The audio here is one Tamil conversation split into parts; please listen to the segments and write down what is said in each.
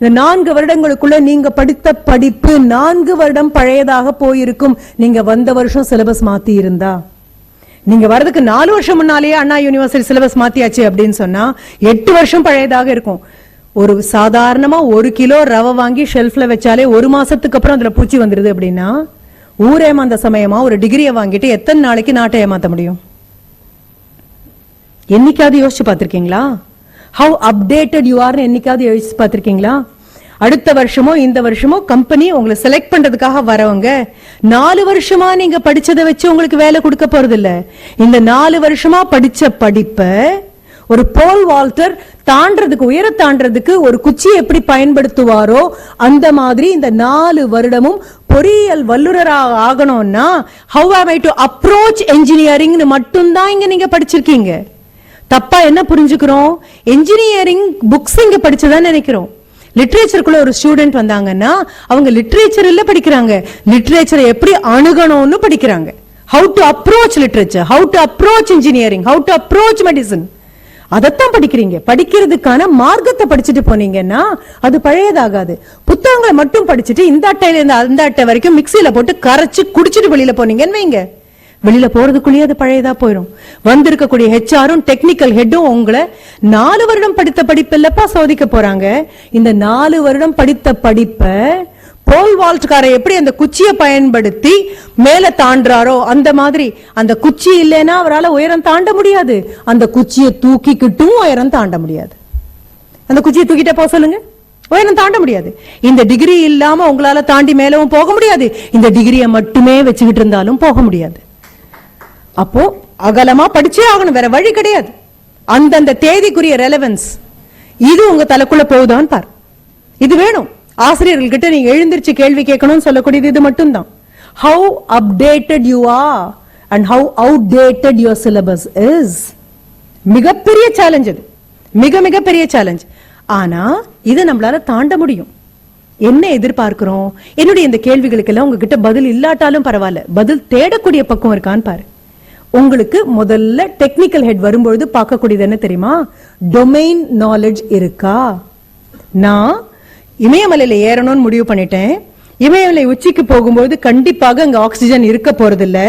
இந்த 4 வருடங்களுக்குள்ள நீங்க படித்த படிப்பு 4 வருடம் பழையதாக போயிருக்கும். நீங்க வந்த வருஷம் சிலபஸ் மாத்தி இருந்தா, நீங்க வரதுக்கு 4 வருஷம் முன்னாலேயே அண்ணா யூனிவர்சிட்டி சிலபஸ் மாத்தியாச்சு அப்படின்னு சொன்னா 8 வருஷம் பழையதாக இருக்கும். ஒரு சாதாரணமா 1 கிலோ ரவை வாங்கி ஷெல்ஃப்ல வச்சாலே 1 மாசத்துக்கு அப்புறம் அதுல பூச்சி வந்துருது அப்படின்னா, ஊரேமாந்த சமயமா ஒரு டிகிரியை வாங்கிட்டு எத்தனை நாளைக்கு நாட்டை ஏமாத்த முடியும்? என்னைக்காவது யோசிச்சு பார்த்திருக்கீங்களா? How updated you are என்னைக்காவது யோசிச்சு பார்த்திருக்கீங்களா? அடுத்த வருஷமோ இந்த வருஷமோ கம்பெனி உங்களை செலக்ட் பண்றதுக்காக வரவங்க 4 வருஷமா நீங்க படிச்சதை வச்சு உங்களுக்கு வேலை கொடுக்க போறது இல்ல. இந்த 4 வருஷமா படிச்ச படிப்பை ஒரு போல் வால்டர் தாண்டறதுக்கு, உயர தாண்டறதுக்கு ஒரு குச்சியை எப்படி பயன்படுத்துவாரோ அந்த மாதிரி இந்த 4 வருடமும் பொறியியல் வல்லுநராக ஆகணும்னா how am I to approach engineering மட்டும்தான் இங்க நீங்க படிச்சிருக்கீங்க. தப்பா என்ன புரிஞ்சுக்கிறோம்? என்ஜினியரிங் புக்ஸ் இங்க படிச்சதான் நினைக்கிறோம். லிட்ரேச்சருக்குள்ள ஒரு ஸ்டூடெண்ட் வந்தாங்கன்னா அவங்க லிட்ரேச்சர் இல்ல படிக்கிறாங்க, லிட்ரேச்சரை எப்படி அணுகணும்னு படிக்கிறாங்க. How to approach literature, how to approach engineering, how to approach medicine, அதத்தான் படிக்கிறீங்க. படிக்கிறதுக்கான மார்க்கத்தை படிச்சுட்டு போனீங்கன்னா அது பழையதாகாது. புத்தகங்களை மட்டும் படிச்சுட்டு இந்த அட்டையில இருந்து அந்த அட்டை வரைக்கும் மிக்சியில போட்டு கரைச்சு குடிச்சிட்டு வெளியில போனீங்கன்னு வைங்க, வெளியில போறதுக்குள்ளேயே அது பழையதா போயிடும். வந்திருக்கக்கூடிய ஹெச்ஆரும் டெக்னிக்கல் ஹெட்டும் உங்களை 4 வருடம் படித்த படிப்பு இல்லப்பா சோதிக்க போறாங்க. இந்த 4 வருடம் படித்த படிப்பை போல் வால்ட்காரை எப்படி அந்த குச்சியை பயன்படுத்தி மேல தாண்டாரோ அந்த மாதிரி, அந்த குச்சி இல்லைன்னா அவரால் உயரம் தாண்ட முடியாது. அந்த குச்சியை தூக்கிக்கிட்டும் உயரம் தாண்ட முடியாது. அந்த குச்சியை தூக்கிட்ட போக சொல்லுங்க, உயரம் தாண்ட முடியாது. இந்த டிகிரி இல்லாம உங்களால தாண்டி மேலவும் போக முடியாது. இந்த டிகிரியை மட்டுமே வச்சுக்கிட்டு இருந்தாலும் போக முடியாது. அப்போ அகலமா படிச்சே ஆகணும், வேற வழி கிடையாது. அந்தந்த தேதிக்குரிய ரெலவன்ஸ் இது உங்க தலைக்குள்ள போகுதான்னு பார். இது வேணும். ஆசிரியர்கள் கிட்ட நீங்க எழுந்திருச்சு கேள்வி கேட்கணும்னு சொல்லக்கூடியது இது மட்டும்தான். How updated you are and how outdated your syllabus is. மிகப்பெரிய சேலஞ்ச் இது, மிக மிக பெரிய சேலஞ்ச். ஆனா இதை நம்மளால தாண்ட முடியும். என்ன எதிர்பார்க்கிறோம்? என்னுடைய இந்த கேள்விகளுக்கு எல்லாம் உங்ககிட்ட பதில் இல்லாட்டாலும் பரவாயில்ல, பதில் தேடக்கூடிய பக்கம் இருக்கான்னு பாரு. உங்களுக்கு முதல்ல டெக்னிக்கல் ஹெட் வரும்பொழுது பார்க்கக்கூடியது என்ன தெரியுமா? டொமைன் நாலேஜ் இருக்கா? நான் இமயமலையில ஏறணும்னு முடிவு பண்ணிட்டேன். இமயமலை உச்சிக்கு போகும்போது கண்டிப்பாக அங்க ஆக்சிஜன் இருக்க போறதில்ல.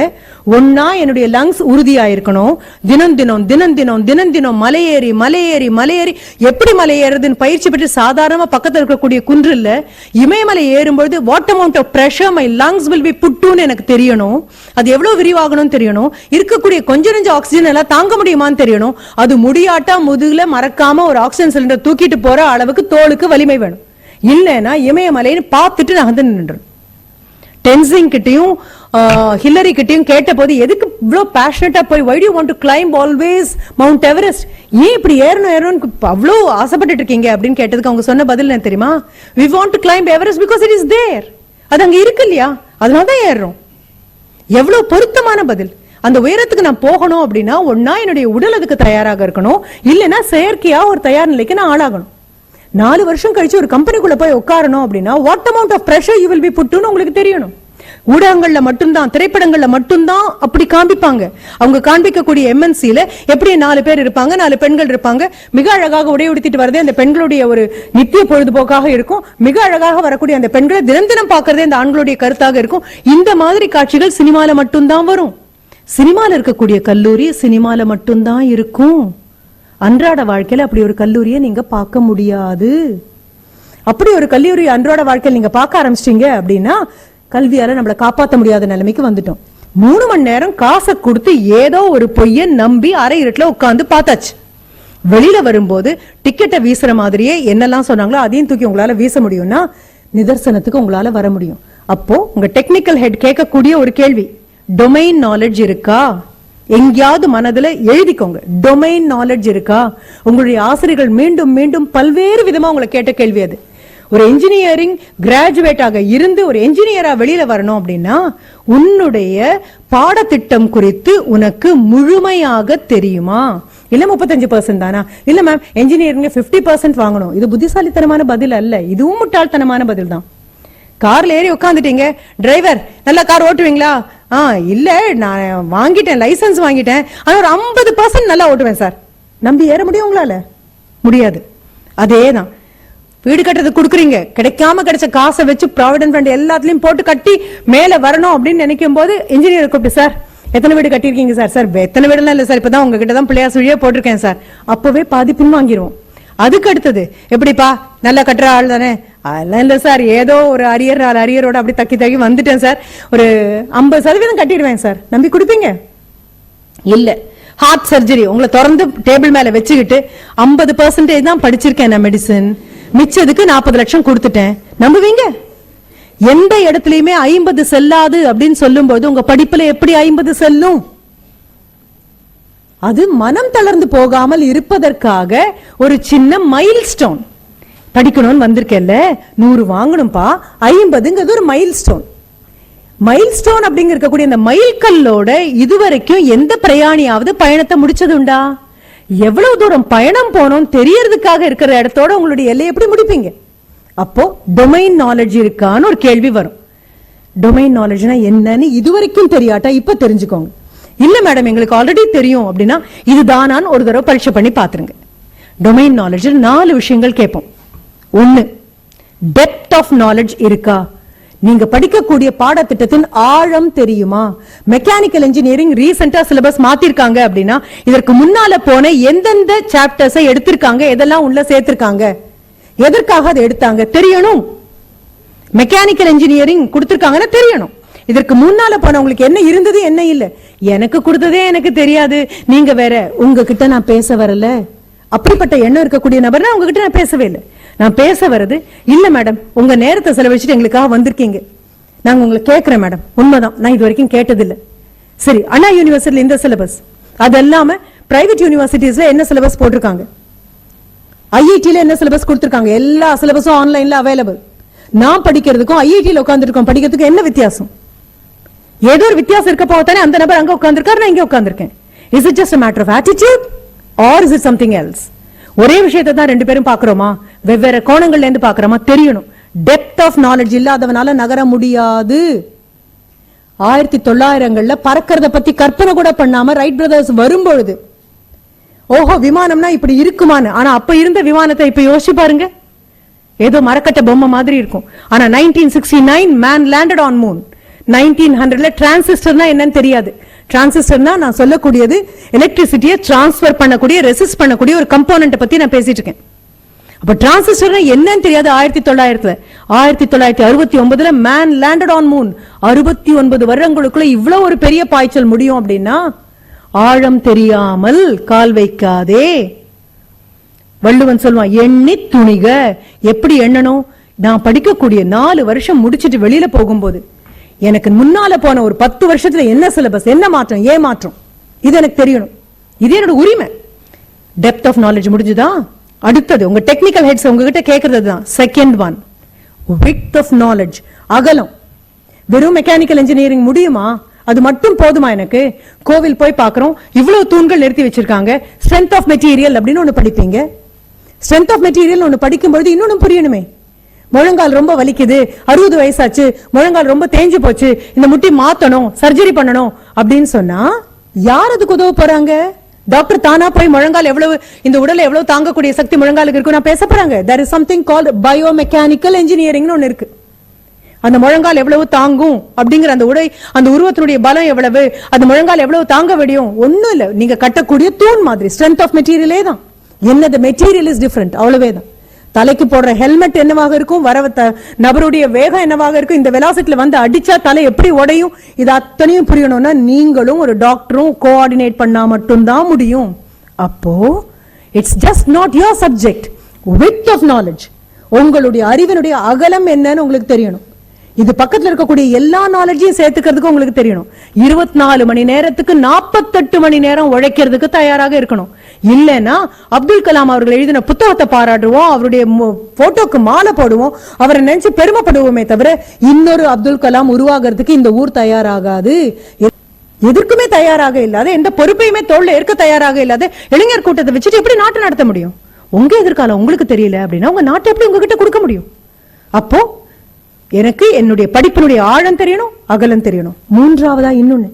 ஒன்னா என்னுடைய லங்ஸ் உறுதியா இருக்கணும். தினம் தினம் தினம் தினம் தினம் தினம் மலையேறி மலையேறி மலையேறி எப்படி மலை ஏறுறதுன்னு பயிற்சி பெற்று சாதாரணமா பக்கத்தில் இருக்கக்கூடிய குன்று இல்ல, இமயமலை ஏறும்போது what amount of pressure my lungs will be புட்டுன்னு எனக்கு தெரியணும். அது எவ்வளவு விரிவாகணும்னு தெரியணும். இருக்கக்கூடிய கொஞ்ச நெஞ்ச ஆக்சிஜன் எல்லாம் தாங்க முடியுமான்னு தெரியணும். அது முடியாட்டா முதுகுல மறக்காம ஒரு ஆக்சிஜன் சிலிண்டர் தூக்கிட்டு போற அளவுக்கு தோலுக்கு வலிமை வேணும். இல்லைன்னா இமயமலைன்னு பார்த்துட்டு நான் வந்து நின்று. டென்சிங் கிட்டையும் ஹில்லரி கிட்டையும் கேட்ட போது எதுக்கு இவ்வளவு பேஷனட்டா போய் why do you want to climb always Mount Everest, ஏன் இப்படி ஏறணும் அவ்வளோ ஆசைப்பட்டு இருக்கீங்க அப்படின்னு கேட்டதுக்கு அவங்க சொன்ன பதில் என்ன தெரியுமா? we want to climb Everest because it is there. அது அங்க இருக்கு இல்லையா, அதனாலதான் ஏறுறோம். எவ்வளவு பொருத்தமான பதில். அந்த உயரத்துக்கு நான் போகணும் அப்படின்னா ஒன்னா என்னுடைய உடல் அதுக்கு தயாராக இருக்கணும், இல்லைன்னா செயற்கையா ஒரு தயார் நிலைக்கு நான் ஆளாகணும். 4 வருஷம் கழிச்சு ஒரு கம்பெனிக்குள்ள போய் உட்காரணும் அப்படின்னா what amount of pressure you will be புட்னு உங்களுக்கு தெரியணும். ஊடகங்கள்ல மட்டும்தான், திரைப்படங்கள்ல மட்டும்தான் அப்படி காண்பிப்பாங்க. அவங்க காண்பிக்கக்கூடிய எம்என்சில எப்படி 4 பேர் இருப்பாங்க, 4 பெண்கள் இருப்பாங்க, மிக அழகாக உடை உடுத்திட்டு வரதே அந்த பெண்களுடைய ஒரு நித்திய பொழுதுபோக்காக இருக்கும். மிக அழகாக வரக்கூடிய அந்த பெண்களை தினம் தினம் பார்க்கறதே அந்த ஆண்களுடைய கருத்தாக இருக்கும். இந்த மாதிரி காட்சிகள் சினிமால மட்டும்தான் வரும். சினிமால இருக்கக்கூடிய கல்லூரி சினிமால மட்டும்தான் இருக்கும். அன்றாட வாழ்க்கையில அப்படி ஒரு கல்லூரியை நீங்க பார்க்க முடியாது. அப்படி ஒரு கல்லூரி அன்றாட வாழ்க்கையில் நீங்க பார்க்க ஆரம்பிச்சிட்டீங்க அப்படின்னா கல்வியால நம்மளை காப்பாற்ற முடியாத நிலைமைக்கு வந்துட்டோம். 3 மணி நேரம் காசை கொடுத்து ஏதோ ஒரு பொய்யை நம்பி அரை இருட்டுல உட்கார்ந்து பார்த்தாச்சு. வெளியில வரும்போது டிக்கெட்டை வீசுற மாதிரியே என்னெல்லாம் சொன்னாங்களோ அதையும் தூக்கி உங்களால வீச முடியும்னா நிதர்சனத்துக்கு உங்களால வர முடியும். அப்போ உங்க டெக்னிக்கல் ஹெட் கேட்கக்கூடிய ஒரு கேள்வி, டொமைன் நாலேஜ் இருக்கா? எங்கேயாவது மனதுல எழுதிக்கோங்க, டொமைன் நாலேஜ் இருக்கா? உங்களுடைய ஆசிரியர்கள் மீண்டும் மீண்டும் பல்வேறு விதமா உங்களை கேட்ட கேள்வி அது. ஒரு என்ஜினியரிங் கிராஜுவேட்டாக இருந்து ஒரு என்ஜினியரா வெளியில வரணும் அப்படின்னா உன்னுடைய பாடத்திட்டம் குறித்து உனக்கு முழுமையாக தெரியுமா? இல்ல 35% தானா? இல்ல மேம் என்ஜினியரிங் 50% வாங்கணும். இது புத்திசாலித்தனமான பதில் அல்ல, இதுவும் முட்டாள்தனமான பதில் தான். கார்ல ஏறி உட்காந்துட்டீங்க, டிரைவர் நல்லா கார் ஓட்டுவீங்களா? இல்ல நான் வாங்கிட்டேன், லைசன்ஸ் வாங்கிட்டேன், ஆனா ஒரு 50% நல்லா ஓட்டுவேன் சார். நம்பி ஏற முடியும் உங்களால? முடியாது. அதேதான் வீடு கட்டுறது கொடுக்குறீங்க, கிடைக்காம கிடைச்ச காசை வச்சு ப்ராவிடன்ட் ஃபண்ட் எல்லாத்துலயும் போட்டு கட்டி மேல வரணும் அப்படின்னு நினைக்கும் போது இன்ஜினியர் கூப்பிட்டு, சார் எத்தனை வீடு கட்டிருக்கீங்க சார்? சார் எத்தனை வீடுலாம் இல்ல சார், இப்பதான் உங்ககிட்ட தான் பிள்ளையா சுழியா போட்டிருக்கேன் சார். அப்பவே பாதி பின்வாங்கிடுவோம். அதுக்கு அடுத்தது, எப்படிப்பா நல்லா கட்டுற ஆள் தானே? அதெல்லாம் இல்ல சார், ஏதோ ஒரு அரியரோட அப்படி தக்கி வந்துட்டேன் சார், ஒரு 50% கட்டிடுவேன் சார். நம்பி கொடுப்பீங்க? இல்ல. ஹார்ட் சர்ஜரி உங்களை திறந்து டேபிள் மேல வச்சுக்கிட்டு 50% தான் படிச்சிருக்கேன் நான் மெடிசன், மிச்சதுக்கு 40 லட்சம் கொடுத்துட்டேன், நம்புவீங்க? எந்த இடத்துலயுமே 50 செல்லாது அப்படின்னு சொல்லும் போது உங்க படிப்புல எப்படி 50 செல்லும்? அது மனம் தளர்ந்து போகாமல் இருப்பதற்காக ஒரு சின்ன மைல் ஸ்டோன். படிக்கணும்னு வந்திருக்கேன்ல, 100 வாங்கணும்பா, 50ங்கிறது ஒரு மைல் ஸ்டோன். மைல் ஸ்டோன் அப்படிங்கக்கூடிய இந்த மைல் கல்லோட இதுவரைக்கும் எந்த பிரயாணியாவது பயணத்தை முடிச்சது உண்டா? எவ்வளவு தூரம் பயணம் போனோம் தெரியறதுக்காக இருக்கிற இடத்தோட உங்களுடைய எல்லை எப்படி முடிப்பீங்க? அப்போ டொமைன் நாலேஜ் இருக்கான்னு ஒரு கேள்வி வரும். டொமைன் நாலேஜ்னா என்னன்னு இதுவரைக்கும் தெரியாட்டா இப்ப தெரிஞ்சுக்கோங்க. இல்ல மேடம் எங்களுக்கு ஆல்ரெடி தெரியும் அப்படின்னா இதுதானான்னு ஒரு தடவை பரீட்சை பண்ணி பாத்துருங்க. டொமைன் நாலேஜ் 4 விஷயங்கள் கேட்போம். 1, டெப்த் ஆஃப் நாலேஜ் இருக்கா? நீங்க படிக்கக்கூடிய பாடத்திட்டத்தின் ஆழம் தெரியுமா? மெக்கானிக்கல் இன்ஜினியரிங் ரீசெண்டா சிலபஸ் மாத்திருக்காங்க அப்படின்னா இதற்கு முன்னால போன எந்தெந்த சாப்டர்ஸை எடுத்திருக்காங்க, எதெல்லாம் உள்ள சேர்த்திருக்காங்க, எதற்காக அதை எடுத்தாங்க தெரியணும். மெக்கானிக்கல் இன்ஜினியரிங் கொடுத்திருக்காங்கன்னா தெரியணும். இதற்கு முன்னால போனவங்களுக்கு என்ன இருந்தது என்ன இல்ல, எனக்கு கொடுத்ததே எனக்கு தெரியாது, நீங்க வேற, உங்ககிட்ட நான் பேச வரல. அப்படிப்பட்ட எண்ணம் இருக்கக்கூடிய நபர்னா உங்ககிட்ட நான் பேசவே இல்லை. நான் பேச வர்றது, இல்ல மேடம் உங்க நேரத்தை செலவழிச்சுட்டு எங்களுக்காக வந்திருக்கீங்க, நாங்க உங்களை கேட்கிறேன் மேடம், உண்மைதான் நான் இது வரைக்கும் கேட்டதில்லை. சரி, அண்ணா யூனிவர்சிட்டியில இந்த சிலபஸ், அது இல்லாம பிரைவேட் யூனிவர்சிட்டிஸ்ல என்ன சிலபஸ் போட்டிருக்காங்க, ஐஐடில என்ன சிலபஸ் கொடுத்திருக்காங்க, எல்லா சிலபஸும் ஆன்லைன்ல அவைலபிள். நான் படிக்கிறதுக்கும் ஐஐடியில் உட்காந்துருக்கோம் படிக்கிறதுக்கும் என்ன வித்தியாசம்? ஏதோ ஒரு வித்தியாசம் இருக்க போதானே அந்த நபர் அங்க உட்கார்ந்திருக்காரு, நான் இங்க உட்கார்ந்திருக்கேன். Is it just a matter of attitude or is it something else? ஒரே விஷயத்தை தான் ரெண்டு பேரும் பாக்குறோமா, வெவ்வேறு கோணங்கள்ல இருந்து பாக்குறோமா தெரியணும். டெப்த் ஆஃப் நாலேஜ் இல்லாதவனால நகர முடியாது. 1900ங்கள்ல பறக்கிறத பத்தி கற்பனை கூட பண்ணாம ரைட் பிரதர்ஸ் வரும்பொழுது ஓஹோ விமானம்னா இப்படி இருக்குமான்னு, ஆனா அப்ப இருந்த விமானத்தை இப்ப யோசிச்சு பாருங்க, ஏதோ மரக்கட்ட பொம்மை மாதிரி இருக்கும். ஆனா 1969 மேன் லேண்டட் ஆன் மூன். 1900ல டிரான்சிஸ்டர்னா என்னன்னு தெரியாது. டிரான்சிஸ்டர்னா நான் சொல்லக்கூடியது எலக்ட்ரிசிட்டியை டிரான்ஸ்பர் பண்ணக்கூடிய, ரெசிஸ்ட் பண்ணக்கூடிய ஒரு கம்போனன்ட் பத்தி நான் பேசிட்டு இருக்கேன். அப்ப டிரான்சிஸ்டர்னா என்னன்னு தெரியாது 1900ல. 1969ல மேன் லேண்டட் ஆன் மூன். 69 வருடங்களுக்குள்ள இவ்வளவு ஒரு பெரிய பாய்ச்சல் முடியும் அப்படின்னா ஆழம் தெரியாமல் கால் வைக்காதே. வள்ளுவன் சொல்லுவான், எண்ணி துணிக. எப்படி எண்ணணும்? நான் படிக்கக்கூடிய 4 வருஷம் முடிச்சிட்டு வெளியில போகும்போது எனக்கு முன்னால போன ஒரு 10 வருஷத்துல என்ன சிலபஸ், என்ன மாற்றம், ஏன் மாற்றம், இது எனக்கு தெரியணும். இது என்னோட உரிமை. டெப்த் ஆஃப் நாலேஜ் முடிஞ்சுதா? அடுத்தது உங்க டெக்னிக்கல் ஹெட்ஸ் உங்ககிட்ட கேட்கறது தான். Second one, width of knowledge, அகலம். வெறும் மெக்கானிக்கல் இன்ஜினியரிங் முடியுமா? அது மட்டும் போதுமா எனக்கு? கோவில் போய் பாக்குறோம், இவ்வளவு தூண்கள் நிறுத்தி வச்சிருக்காங்க. ஸ்ட்ரென்த் ஆஃப் மெட்டீரியல் அப்படின்னு ஒண்ணு படிப்பீங்க. ஸ்ட்ரென்த் ஆஃப் மெட்டீரியல் ஒண்ணு படிக்கும் பொழுது இன்னொன்னு புரியணுமே. முழங்கால் ரொம்ப வலிக்குது, 60 வயசாச்சு, முழங்கால் ரொம்ப தேஞ்சு போச்சு, இந்த முட்டி மாத்தணும், சர்ஜரி பண்ணணும் அப்படின்னு சொன்னா யார் அதுக்கு உதவ போறாங்க? டாக்டர் தானா போய் முழங்கால் எவ்வளவு, இந்த உடலை எவ்வளவு தாங்கக்கூடிய சக்தி முழங்காலுக்கு இருக்கு நான் பேச போறாங்க. there is something called biomechanical engineering ஒன்னு இருக்கு. அந்த முழங்கால் எவ்வளவு தாங்கும் அப்படிங்கிற அந்த உடை, அந்த உருவத்தினுடைய பலம் எவ்வளவு, அந்த முழங்கால் எவ்வளவு தாங்க முடியும், ஒண்ணும் இல்ல. நீங்க கட்டக்கூடிய தூண் மாதிரி ஸ்ட்ரென்த் ஆஃப் மெட்டீரியலே தான். என்னது மெட்டீரியல் இஸ் டிஃபரெண்ட், அவ்வளவே தான். தலைக்கு போடுற ஹெல்மெட் என்னவாக இருக்கும், வர நபருடைய வேகம் என்னவாக இருக்கும், இந்த வெலாசிட்டில வந்து அடிச்சா தலை எப்படி உடையும், இது அத்தனையும் புரியணும்னா நீங்களும் ஒரு டாக்டரும் கோஆர்டினேட் பண்ணா மட்டும்தான் முடியும். அப்போ it's just not your subject. Width of knowledge, உங்களுடைய அறிவினுடைய அகலம் என்னன்னு உங்களுக்கு தெரியணும். இது பக்கத்துல இருக்கக்கூடிய எல்லா நாலேஜையும் சேர்த்துக்கிறதுக்கு உங்களுக்கு தெரியணும். 24 மணி நேரத்துக்கு 48 மணி நேரம் உழைக்கிறதுக்கு தயாராக இருக்கணும். இல்லைன்னா அப்துல் கலாம் அவர்கள் எழுதின புத்தகத்தை பாராட்டுவோம், அவருடைய போட்டோக்கு மாலை போடுவோம், அவரை நினைச்சு பெருமைப்படுவோமே தவிர இன்னொரு அப்துல் கலாம் உருவாகிறதுக்கு இந்த ஊர் தயாராகாது. எதற்குமே தயாராக இல்லாத, எந்த பொறுப்பையுமே தோல்ல ஏற்க தயாராக இல்லாத இளைஞர் கூட்டத்தை வச்சுட்டு எப்படி நாட்டை நடத்த முடியும்? உங்க எதிர்காலம் உங்களுக்கு தெரியல அப்படின்னா உங்க நாட்டை எப்படி உங்ககிட்ட கொடுக்க முடியும்? அப்போ எனக்கு என்னுடைய படிப்பினுடைய ஆழம் தெரியணும், அகலம் தெரியணும். மூன்றாவதா இன்னொன்னு,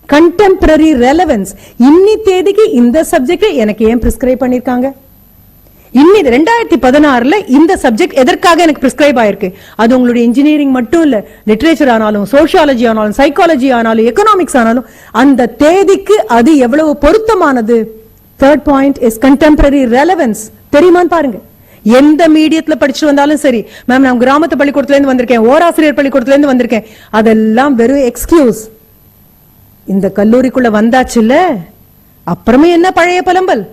கண்டெம்பரரி ரெலவன்ஸ். இன்னி தேதிக்கு இந்த சப்ஜெக்ட் எனக்கு ஏன் பிரிஸ்கிரைப் பண்ணிருக்காங்க, இன்னி 2016ல இந்த சப்ஜெக்ட் எதற்காக எனக்கு பிரிஸ்கிரைப் ஆயிருக்கு? அது உங்களுடைய இன்ஜினியரிங் மட்டும் இல்ல, லிட்டரேச்சர் ஆனாலும், சோஷியாலஜி ஆனாலும், சைக்காலஜி ஆனாலும், எக்கனாமிக்ஸ் ஆனாலும் அந்த தேதிக்கு அது எவ்வளவு பொருத்தமானது. Third point is contemporary relevance. தெரியுமான்னு பாருங்க. எந்த மீடியத்துல படிச்சுட்டு வந்தாலும் சரி, மேம் நான் கிராமத்து பள்ளிக்கூடத்துல இருந்து வந்திருக்கேன், ஓராசிரியர் பள்ளிக்கூடத்துல இருந்து வந்திருக்கேன், அதெல்லாம் வெறும் எக்ஸ்கியூஸ். இந்த கல்லூரிக்குள்ள வந்தாச்சுல்ல, அப்புறமே என்ன பழைய பலம்பல்?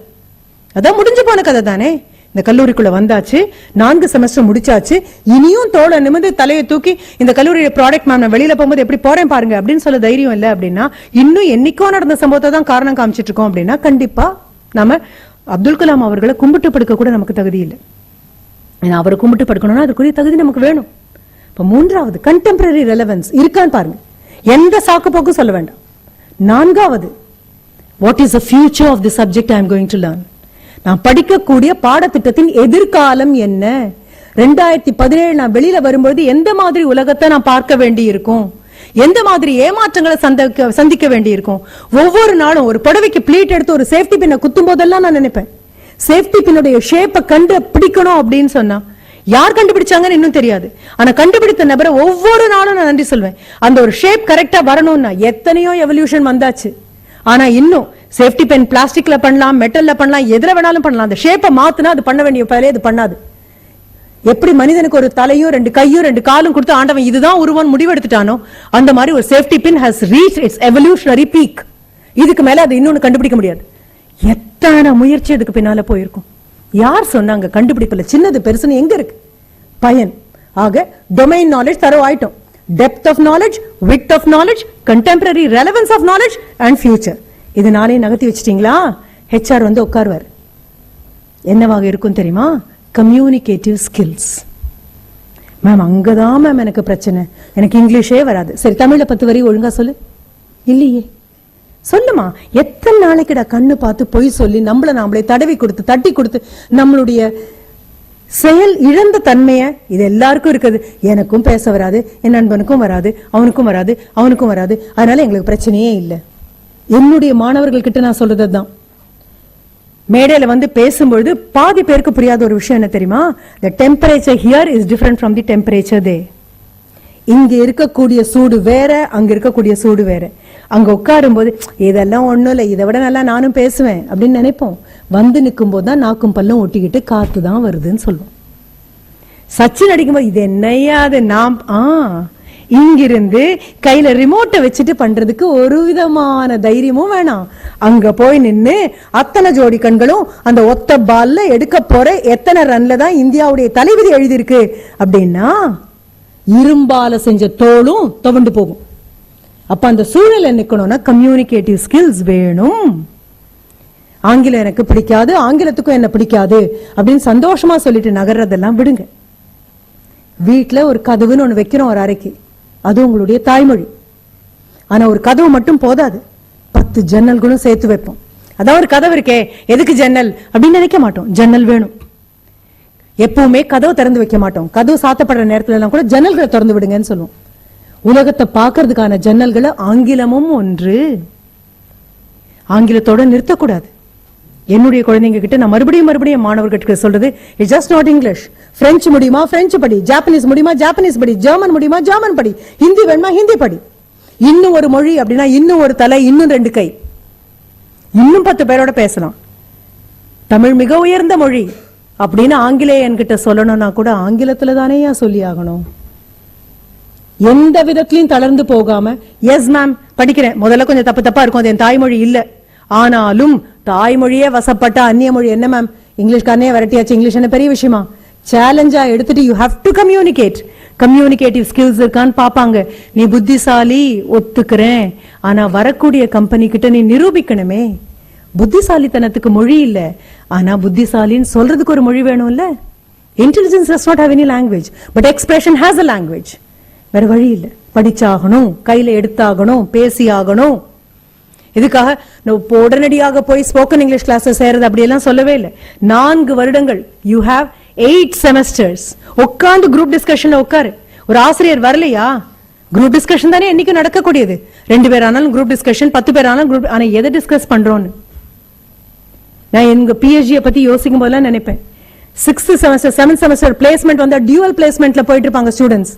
அதான் முடிஞ்சு போன கதை தானே. இந்த கல்லூரிக்குள்ள வந்தாச்சு, 4 செமஸ்டர் முடிச்சாச்சு, இனியும் தோளை நிமிர்ந்து தலையை தூக்கி இந்த கல்லூரியோட ப்ராடக்ட் மேம் நான் வெளியில போகும்போது எப்படி போறேன் பாருங்க அப்படின்னு சொல்ல தைரியம் இல்லை அப்படின்னா, இன்னும் என்னைக்கோ நடந்த சம்பவத்தை தான் காரணம் காமிச்சிட்டு இருக்கோம் அப்படின்னா, கண்டிப்பா நாம அப்துல் கலாம் அவர்களை கும்பிட்டு படுக்க கூட நமக்கு தகுதி இல்லை. ஏன்னா அவரை கும்பிட்டு படுக்கணும்னா அதுக்குரிய தகுதி நமக்கு வேணும். இப்ப 3வது கண்டெம்பரரி ரெலவன்ஸ் இருக்கான்னு பாருங்க. எந்த சாக்கு போக்கும் சொல்ல வேண்டாம். 4வது, what is the future of the subject I am going to learn? நான் படிக்கக்கூடிய பாடத்திட்டத்தின் எதிர்காலம் என்ன? 2017 நான் வெளியில வரும்போது எந்த மாதிரி உலகத்தை நான் பார்க்க வேண்டி இருக்கும், எந்த மாதிரி ஏமாற்றங்களை சந்திக்க வேண்டி இருக்கும். ஒவ்வொரு நாளும் ஒரு புடவைக்கு பிளீட் எடுத்து ஒரு சேஃப்டி பின்னை குத்தும் போதெல்லாம் நான் நினைப்பேன், சேஃப்டி பின்னுடைய ஷேப்பை கண்டு பிடிக்கணும் அப்படின்னு சொன்னா யார் கண்டுபிடிச்சாங்கன்னு இன்னும் தெரியாது. ஆனா கண்டுபிடித்த நபரை ஒவ்வொரு நாளும் நான் நன்றி சொல்வேன். அந்த ஒரு ஷேப் கரெக்டா வரணும்னா எத்தனையோ எவல்யூஷன் வந்தாச்சு. ஆனா இன்னும் சேஃப்டி பென் பிளாஸ்டிக்ல பண்ணலாம், மெட்டல்ல பண்ணலாம், எதுல வேணாலும் பண்ணலாம். அந்த ஷேப்பை மாத்தினா அது பண்ண வேண்டிய வேலையை அது பண்ணாது. எப்படி மனிதனுக்கு ஒரு தலையும் 2 கையும் 2 காலும் கொடுத்து ஆண்டவன் இதுதான் உருவம் முடிவெடுத்துட்டானோ, அந்த மாதிரி ஒரு safety pin has reach it's evolutionary peak. இதுக்கு மேல அது இன்னொன்னு கண்டுபிடிக்க முடியாது. எத்தனை முயற்சி அதுக்கு பின்னால போயிருக்கும். யார் சொன்னாங்க கண்டுபிடிப்புல சின்னது பெருசுன்னு? எங்க இருக்கு பயன்? ஆக டொமைன் நாலேஜ் தரவு ஆயிட்டோம். Depth of knowledge, width of knowledge, contemporary relevance of knowledge and future. இது நானே நகர்த்தி வச்சிட்டீங்களா? ஹெச்ஆர் வந்து உட்காருவார். என்னவாக இருக்கும் தெரியுமா? Communicative skills. மேம் அங்கதான் மேம் எனக்கு பிரச்சனை, எனக்கு இங்கிலீஷே வராது. சரி தமிழ்ல 10 வரி ஒழுங்கா சொல்லு. இல்லையே, சொல்லுமா. எத்தனை நாளைக்குடா கண்ணு பார்த்து பொய் சொல்லி நம்மள நாமளே தடவி கொடுத்து தட்டி கொடுத்து நம்மளுடைய செயல் இழந்த தன்மைய, இது எல்லாருக்கும் இருக்குது. எனக்கும் பேச வராது, என் நண்பனுக்கும் வராது, அவனுக்கும் வராது, அவனுக்கும் வராது, அதனால எங்களுக்கு பிரச்சனையே இல்லை. என்னுடைய மாணவர்கள் கிட்ட நான் சொல்றது தான், மேடையில வந்து பேசும்பொழுது பாதி பேருக்கு புரியாத ஒரு விஷயம் என்ன தெரியுமா? the temperature here is different from the temperature there. இங்க இருக்கக்கூடிய சூடு வேற, அங்க இருக்கக்கூடிய சூடு வேற. அங்க உட்காரும் போது இதெல்லாம் ஒண்ணும் இல்லை, இதை விட நல்லா நானும் பேசுவேன் அப்படின்னு நினைப்போம். வந்து நிற்கும் போது தான் நாக்கும் பல்லும் ஒட்டிக்கிட்டு காத்து தான் வருதுன்னு சொல்லுவோம். சச்சின் அடிக்கும்போது இது என்னையாது நாம் இங்கிருந்து கையில ரிமோட்டை வச்சுட்டு பண்றதுக்கு ஒரு விதமான தைரியமும் வேணாம். அங்க போய் நின்னு அத்தனை ஜோடி கண்களும் அந்த ஒத்த பால்ல எடுக்க போற எத்தனை ரன்ல தான் இந்தியாவுடைய தலைவிதி எழுதியிருக்கு அப்படின்னா இரும்பால செஞ்ச தோளும் துவண்டு போகும். அப்ப அந்த சூழல் நிக்கணும்னா கம்யூனிகேட்டிவ் ஸ்கில்ஸ் வேணும். ஆங்கிலம் எனக்கு பிடிக்காது, ஆங்கிலத்துக்கும் என்ன பிடிக்காது அப்படின்னு சந்தோஷமா சொல்லிட்டு நகர்றதெல்லாம் விடுங்க. வீட்டுல ஒரு கதவுன்னு ஒண்ணு வைக்கிறோம் ஒரு அறைக்கு, அது உங்களுடைய தாய்மொழி. ஆனா ஒரு கதவு மட்டும் போதாது, 10 ஜன்னல்களும் சேர்த்து வைப்போம். அதான் ஒரு கதவு இருக்கே, எதுக்கு ஜன்னல் அப்படின்னு நினைக்க மாட்டோம். ஜன்னல் வேணும். எப்பவுமே கதவு திறந்து வைக்க மாட்டோம். கதவு சாத்தப்படுற நேரத்துல எல்லாம் கூட ஜன்னல்களை திறந்து விடுங்கன்னு சொல்லுவோம். உலகத்தை பார்க்கறதுக்கான ஜன்னல்களை ஆங்கிலமும் ஒன்று. ஆங்கிலத்தோட நிறுத்தக்கூடாது. என்னுடைய குழந்தைங்க கிட்ட நான் மறுபடியும் மாணவர்கிட்ட சொல்றது, it's just not English. French முடியுமா பிரெஞ்சு படி, ஜாப்பனீஸ் முடியுமா ஜாப்பனீஸ் படி, ஜெர்மன் முடியுமா ஜெர்மன் படி, ஹிந்தி வேணுமா ஹிந்தி படி. இன்னும் ஒரு மொழி அப்படின்னா இன்னும் ஒரு தலை, இன்னும் 2 கை, இன்னும் 10 பேரோட பேசலாம். தமிழ் மிக உயர்ந்த மொழி அப்படின்னு ஆங்கிலேயன் கிட்ட சொல்லணும்னா கூட ஆங்கிலத்துல தானே சொல்லி ஆகணும். எந்த விதத்திலையும் தளர்ந்து போகாம எஸ் மேம் படிக்கிறேன், முதல்ல கொஞ்சம் தப்பா இருக்கும், அது என் தாய்மொழி இல்ல, ஆனாலும் தாய்மொழியே வசப்பட்ட அந்நிய மொழி என்ன மேம், இங்கிலீஷ்காரனே வரட்டியாச்சு, இங்கிலீஷ் என்ன பெரிய விஷயமா? சேலஞ்சா எடுத்துட்டு you have to communicate. Communicative skills இருக்கான்னு பாப்பாங்க. நீ புத்திசாலி ஒத்துக்கிறேன், ஆனா வரக்கூடிய கம்பெனி கிட்ட நீ நிரூபிக்கணுமே. புத்திசாலித்தனத்துக்கு மொழி இல்ல, ஆனா புத்திசாலின்னு சொல்றதுக்கு ஒரு மொழி வேணும்ல. Intelligence does not have any language, but expression has a language. வேற வழி இல்ல, படிச்சாகணும், கையில எடுத்தாகணும், பேசி ஆகணும். இதுக்காக உடனடியாக போய் ஸ்போக்கன் இங்கிலீஷ் கிளாஸ் சேரது அப்படியெல்லாம் சொல்லவே இல்லை. 4 வருடங்கள், யூ ஹேவ் 8 செமஸ்டர்ஸ். உட்கார்ந்து குரூப் டிஸ்கஷன்ல உட்காரு. ஒரு ஆசிரியர் வரலையா, குரூப் டிஸ்கஷன் தானே என்னைக்கு நடக்கக்கூடியது. 2 பேர் ஆனாலும் குரூப் டிஸ்கஷன், 10 பேர் ஆனாலும் குரூப். ஆனா எதை டிஸ்கஸ் பண்றோம்னு நான் எங்க பிஹெச்டியை பத்தி யோசிக்கும் போதெல்லாம் நினைப்பேன். 6th semester 7th semester placement வந்து டியூவல் பிளேஸ்மெண்ட்ல போயிட்டு இருப்பாங்க ஸ்டூடெண்ட்ஸ்.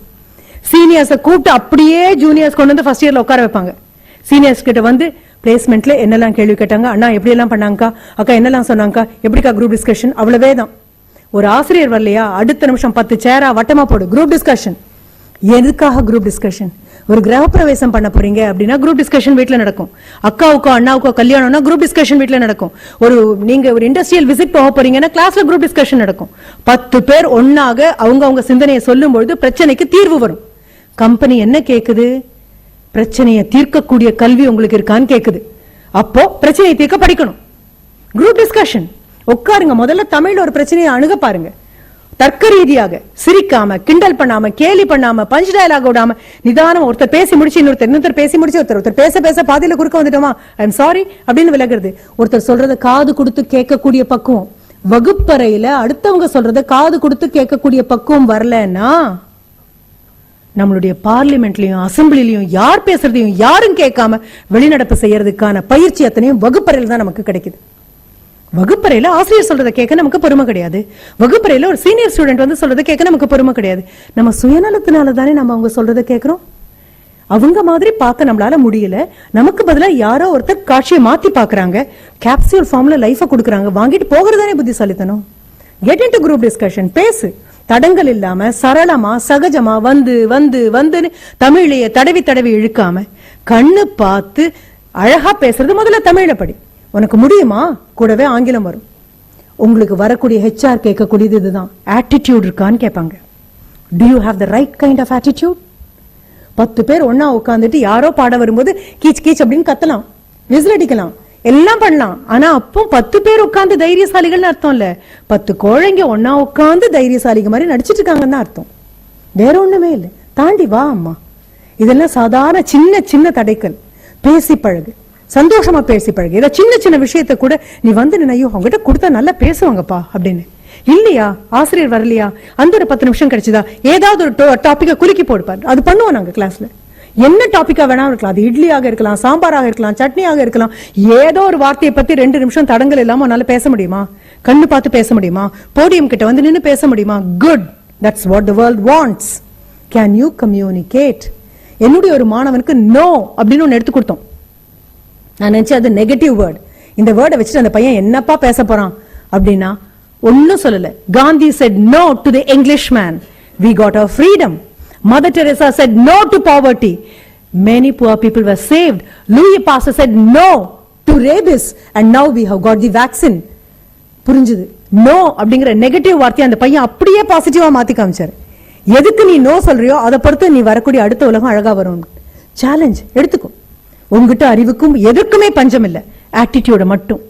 சீனியர்ஸை கூப்பிட்டு அப்படியே ஜூனியர்ஸ் கொண்டு வந்து ஃபர்ஸ்ட் இயர்ல உட்கார வைப்பாங்க. சீனியர்ஸ் கிட்ட வந்து பிளேஸ்மெண்ட்ல என்னெல்லாம் கேள்வி கேட்டாங்க, அண்ணா எப்படி எல்லாம் பண்ணாங்கக்கா, அக்கா என்னெல்லாம் சொன்னாங்கக்கா, எப்படிக்கா குரூப் டிஸ்கஷன், அவ்வளவே தான். ஒரு ஆசிரியர் வரலையா, அடுத்த நிமிஷம் 10 சேரா வட்டமா போடு, குரூப் டிஸ்கஷன். எதுக்காக குரூப் டிஸ்கஷன்? ஒரு கிரகப்பிரவேசம் பண்ண போறீங்க அப்படின்னா குரூப் டிஸ்கஷன் வீட்ல நடக்கும். அக்காவுக்கோ அண்ணாவுக்கோ கல்யாணம்னா குரூப் டிஸ்கஷன் வீட்ல நடக்கும். நீங்க ஒரு இண்டஸ்ட்ரியல் விசிட் போக போறீங்கன்னா கிளாஸ்ல குரூப் டிஸ்கஷன் நடக்கும். 10 பேர் ஒன்னாக அவங்க சிந்தனையை சொல்லும் பொழுது பிரச்சனைக்கு தீர்வு வரும். கம்பெனி என்ன கேக்குது? பிரச்சனையை தீர்க்கக்கூடிய கல்வி உங்களுக்கு இருக்கான்னு கேக்குது. அப்போ பிரச்சனையை தீர்க்க படிக்கணும். குரூப் டிஸ்கஷன் உட்காருங்க. முதல்ல தமிழ்ல ஒரு பிரச்சனையை அணுக பாருங்க. தர்க்க ரீதியாக சிரிக்காம, கிண்டல் பண்ணாம, கேலி பண்ணாம, பஞ்ச் டயலாக் விடாம நிதானம். ஒருத்தர் பேசி முடிச்சு இன்னொருத்தர் பேசி முடிச்சு ஒருத்தர் பேச பாதியில குறுக்க வந்துட்டோமா, ஐ எம் சாரி அப்படின்னு விலகுறது. ஒருத்தர் சொல்றத காது கொடுத்து கேட்கக்கூடிய பக்குவம். வகுப்பறையில அடுத்தவங்க சொல்றத காது கொடுத்து கேட்கக்கூடிய பக்குவம் வரலன்னா நம்மளுடைய பார்லிமெண்ட்லயும் அசம்பிளிலையும் யார் பேசுறதையும் யாரும் கேட்காம வெளிநடப்பு செய்யறதுக்கான பயிற்சி அத்தனையும் வகுப்பறையில தான் நமக்கு கிடைக்குது. வகுப்பறையில ஆசிரியர் சொல்றதை கேட்க நமக்கு பொறுமை கிடையாது. வகுப்பறையில ஒரு சீனியர் ஸ்டூடெண்ட் வந்து சொல்றதை கேட்க நமக்கு பொறுமை கிடையாது. நம்ம சுயநலத்தினால தானே நம்ம அவங்க சொல்றதை கேட்கிறோம். அவங்க மாதிரி பார்க்க நம்மளால முடியல. நமக்கு பதிலா யாரோ ஒருத்தர் காட்சியை மாத்தி பாக்குறாங்க, கேப்சூல் ஃபார்ம்ல லைஃப கொடுக்குறாங்க, வாங்கிட்டு போகிறதானே புத்திசாலித்தனம். Get into group discussion. பேசு, தடங்கள் இல்லாம சரளமா சகஜமா வந்து வந்து வந்து தமிழைய தடவி தடவி இழுக்காம கண்ணு பார்த்து அழகா பேசுறது. முதல்ல தமிழ படி. உனக்கு முடியுமா? கூடவே ஆங்கிலம் வரும். உங்களுக்கு வரக்கூடிய ஹெச்ஆர் கேட்கக்கூடியது இதுதான். ஆட்டிடியூட் இருக்கான்னு கேட்பாங்க. Do you have the right kind of attitude? 10 பேர் ஒன்னா உட்காந்துட்டு யாரோ பாட வரும்போது கீச் கீச் அப்படின்னு கத்தலாம், விசில் அடிக்கலாம், எல்லாம் பண்ணலாம். ஆனா அப்போ 10 பேர் உட்காந்து தைரியசாலிகள்னு அர்த்தம் இல்ல. 10 கோழைங்க ஒன்னா உட்காந்து தைரியசாலிங்க மாதிரி நடிச்சிட்டு இருக்காங்கன்னு அர்த்தம். வேற ஒண்ணுமே இல்லை. தாண்டி வா அம்மா. இதெல்லாம் சாதாரண சின்ன சின்ன தடைகள். பேசி பழகு, சந்தோஷமா பேசி பழகு. இதை சின்ன சின்ன விஷயத்த கூட நீ வந்து நினையோ அவங்ககிட்ட கொடுத்தா நல்லா பேசுவாங்கப்பா அப்படின்னு. இல்லையா, ஆசிரியர் வரலையா, அந்த ஒரு 10 நிமிஷம் கிடைச்சதா ஏதாவது ஒரு டாபிக்கை குறுக்கி போடுப்பாரு. அது பண்ணுவோம் நாங்க கிளாஸ்ல. என்ன டாபிக்கா வேணாலும் இருக்கலாம். அது இட்லியாக இருக்கலாம், சாம்பாராக இருக்கலாம், சட்னியாக இருக்கலாம். ஏதோ ஒரு வார்த்தையை பத்தி 2 நிமிஷம் தடங்கள் இல்லாம உன்னால பேச முடியுமா? கண்ணு பார்த்து பேச முடியுமா? போடியம் கிட்ட வந்து நின்னு பேச முடியுமா? Good. That's what the world wants. Can you communicate? என்னுடைய ஒரு மாணவனுக்கு நோ அப்படின்னு ஒன்னு எடுத்து கொடுத்தோம். நான் நினைச்சேன் அது நெகட்டிவ் வேர்ட். இந்த வேர்டை வச்சுட்டு அந்த பையன் என்னப்பா பேச போறான் அப்படின்னா ஒன்னும் சொல்லல. Gandhi said no to the Englishman. We got our freedom. Mother Teresa said no to poverty. Many poor people were saved. Louis Pasteur said no to rabies and now we have got the vaccine. புரிஞ்சுது? நோ அப்படிங்கிற நெகட்டிவ் வார்த்தையை அந்த பையன் அப்படியே பாசிட்டிவா மாத்தி காமிச்சாரு. எதுக்கு நீ நோ சொல்றியோ அதை பொறுத்து நீ வரக்கூடிய அடுத்த உலகம் அழகா வரும். சேலஞ்ச் எடுத்துக்கும். உங்ககிட்ட அறிவுக்கும் எதற்குமே பஞ்சம் இல்ல, ஆட்டிடியூட மட்டும்.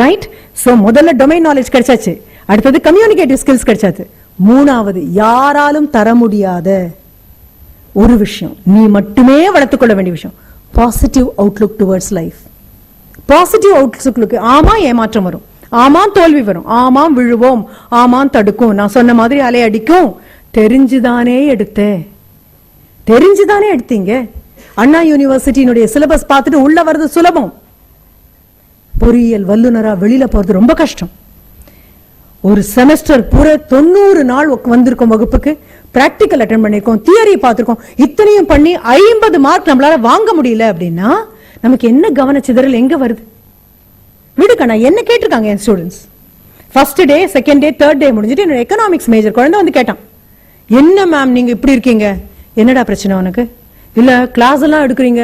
ரைட்? சோ முதல்ல டொமைன் நாலேஜ் கிடைச்சாச்சு, அடுத்தது கம்யூனிகேட்டிவ் ஸ்கில்ஸ் கிடைச்சாச்சு. 3வது யாராலும் தர முடியாத ஒரு விஷயம், நீ மட்டுமே வளர்த்துக்கொள்ள வேண்டிய விஷயம், positive Outlook towards life. Positive Outlook. ஆமா ஏமாற்றம் வரும், ஆமா தோல்வி வரும், ஆமாம் விழுவோம், ஆமாம் தடுக்கும், நான் சொன்ன மாதிரி அலை அடிக்கும். தெரிஞ்சுதானே எடுத்தீங்க. அண்ணா யூனிவர்சிட்டியினுடைய சிலபஸ் பார்த்துட்டு உள்ள வர்றது சுலபம். பொறியியல் வல்லுநரா வெளியில போறது ரொம்ப கஷ்டம். ஒரு செமஸ்டர் பூரா 90 நாள் வந்திருக்கோம் வகுப்புக்கு, பிராக்டிக்கல் அட்டெண்ட் பண்ணிருக்கோம், தியரி பார்த்திருக்கோம். இத்தனையும் பண்ணி 50 மார்க் நம்மளால வாங்க முடியல அப்படின்னா நமக்கு என்ன கவனச்சிதறல் எங்க வருது? விடுக்கண்ணா என்ன கேட்டிருக்காங்க என் students. First day, second day, third day முடிஞ்சிட்டு என்னோட எக்கனாமிக்ஸ் மேஜர் குழந்தை வந்து கேட்டான், என்ன மேம் நீங்க இப்படி இருக்கீங்க, என்னடா பிரச்சனை உனக்கு? இல்ல கிளாஸ் எல்லாம் எடுக்கிறீங்க,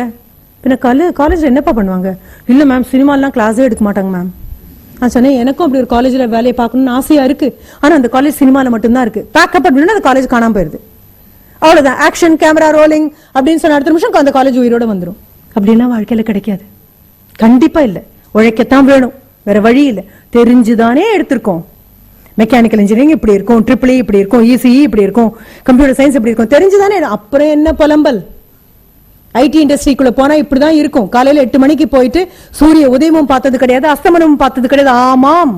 பின்ன காலேஜ்ல என்னப்பா பண்ணுவாங்க? இல்ல மேம் சினிமாலாம் கிளாஸே எடுக்க மாட்டாங்க மேம். நான் சொன்னேன் எனக்கும் அப்படி ஒரு காலேஜ்ல வேலையை பார்க்கணும்னு ஆசையா இருக்கு, ஆனா அந்த காலேஜ் சினிமால மட்டும்தான் இருக்கு. பேக்கப் அப்படின்னா அந்த காலேஜ் காணாம போயிருது, அவ்வளவுதான். ஆக்ஷன் கேமரா ரோலிங் அப்படின்னு சொன்ன அடுத்த நிமிஷம் அந்த காலேஜ் உயிரோட வந்துடும். அப்படின்னா வாழ்க்கையில கிடைக்காது, கண்டிப்பா இல்ல. உழைக்கத்தான் வேணும், வேற வழி இல்ல. தெரிஞ்சுதானே எடுத்திருக்கோம். மெக்கானிக்கல் இன்ஜினியரிங் இப்படி இருக்கும், ட்ரிபிள் இப்படி இருக்கும், இசிஇ இப்படி இருக்கும், கம்ப்யூட்டர் சயின்ஸ் இப்படி இருக்கும், தெரிஞ்சுதானே. அப்புறம் என்ன புலம்பல்? ஐடி இண்டஸ்ட்ரிக்குள்ள போனா இப்படிதான் இருக்கும். காலையில 8 மணிக்கு போயிட்டு சூரிய உதயமும் பார்த்தது கிடையாது, அஸ்தமனமும் பார்த்தது கிடையாது. ஆமாம்,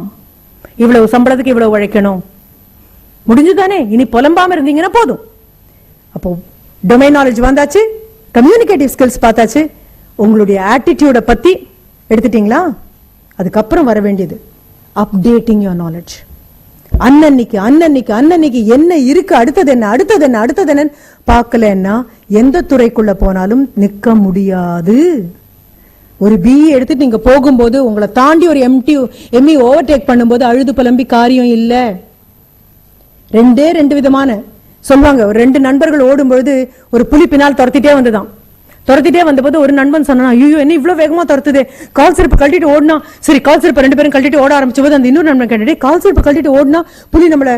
இவ்வளவு சம்பளத்துக்கு இவ்வளவு உழைக்கணும். முடிஞ்சுதானே? இனி புலம்பாம இருந்தீங்கன்னா போதும். அப்போ டொமைன் நாலேஜ் வந்தாச்சு, கம்யூனிகேட்டிவ் ஸ்கில்ஸ் பார்த்தாச்சு, உங்களுடைய ஆட்டிடியூட பத்தி எடுத்துட்டீங்களா? அதுக்கப்புறம் வர வேண்டியது அப்டேட்டிங் யுவர் நாலேஜ். அன்னன்னைக்கு அன்னன்னைக்கு அன்னன்னைக்கு என்ன இருக்கு, அடுத்தது என்ன, அடுத்தது என்ன, அடுத்தது என்ன பார்க்கலன்னா எந்த துறைக்குள்ள போனாலும் நிக்க முடியாது. ஒரு பிஇ எடுத்துட்டு நீங்க போகும்போது உங்களை தாண்டி ஒரு எம்இ ஓவர்டேக் பண்ணும்போது அழுது புலம்பி காரியம் இல்ல. ரெண்டு விதமான சொல்லுவாங்க. ஒரு 2 நண்பர்கள் ஓடும்பொழுது ஒரு புலி பின்னால் துரத்திட்டே வந்தபோது ஒரு நண்பன் சொன்னா, ஐயோ என்ன இவ்வளவு வேகமா துரத்துது, கால் செருப்பு கழட்டிட்டு ஓடினா. சரி, கால் செருப்பு 2 பேரும் கழட்டிட்டு ஓட ஆரம்பிச்ச போது அந்த இன்னொரு நண்பன் கேட்டுட்டு, கால் செருப்பு கழட்டிட்டு ஓடினா புலி நம்மள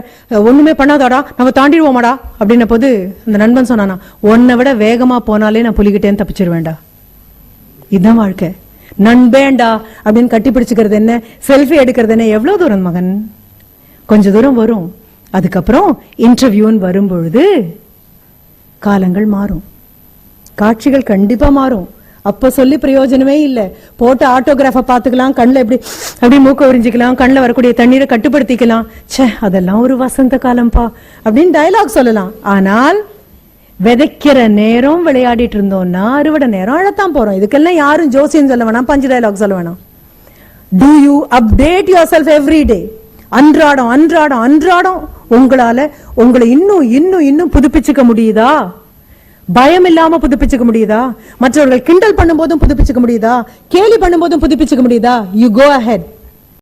ஒண்ணுமே பண்ணாதாடா, நம்ம தாண்டிடுவோமாடா அப்படின்ன போது அந்த நண்பன் சொன்னானா, உன்னை விட வேகமா போனாலே நான் புலிகிட்டேன்னு தப்பிச்சிருவேண்டா. இதுதான் வாழ்க்கை. நண்பேண்டா அப்படின்னு கட்டி பிடிச்சுக்கிறது என்ன, செல்ஃபி எடுக்கிறது என்ன, எவ்வளவு தூரம் மகன், கொஞ்ச தூரம் வரும். அதுக்கப்புறம் இன்டர்வியூன்னு வரும்பொழுது காலங்கள் மாறும், காட்சிகள் கண்டிப்பா மாறும். அப்ப சொல்லி பிரயோஜனமே இல்ல. போட்டு ஆட்டோகிராஃப பாத்துக்கலாம், கண்ணுல எப்படி மூக்க உறிஞ்சிக்கலாம், கண்ணுல வரக்கூடிய தண்ணீரை கட்டுப்படுத்திக்கலாம். ச்சே, அதெல்லாம் ஒரு வசந்த காலம்பா அப்படின்னு டயலாக் சொல்லலாம். ஆனால் விதைக்கிற நேரம் விளையாடிட்டு இருந்தோம்னா அறுவடை நேரம் அழத்தான் போறோம். இதுக்கெல்லாம் யாரும் ஜோசியம் சொல்ல வேணாம், பஞ்சு டயலாக் சொல்ல வேணாம். Do you update yourself every day? அன்றாடம் அன்றாடம் அன்றாடம் உங்களால உங்களை இன்னும் புதுப்பிச்சுக்க முடியுதா? பயம் இல்லாம புதுப்பிச்சுக்க முடியுதா? மற்றவர்கள் கிண்டல் பண்ணும் போதும் புதுப்பிச்சுக்க முடியுதா? கேலி பண்ணும் போதும் புதுப்பிச்சுக்க முடியுதா? You go ahead.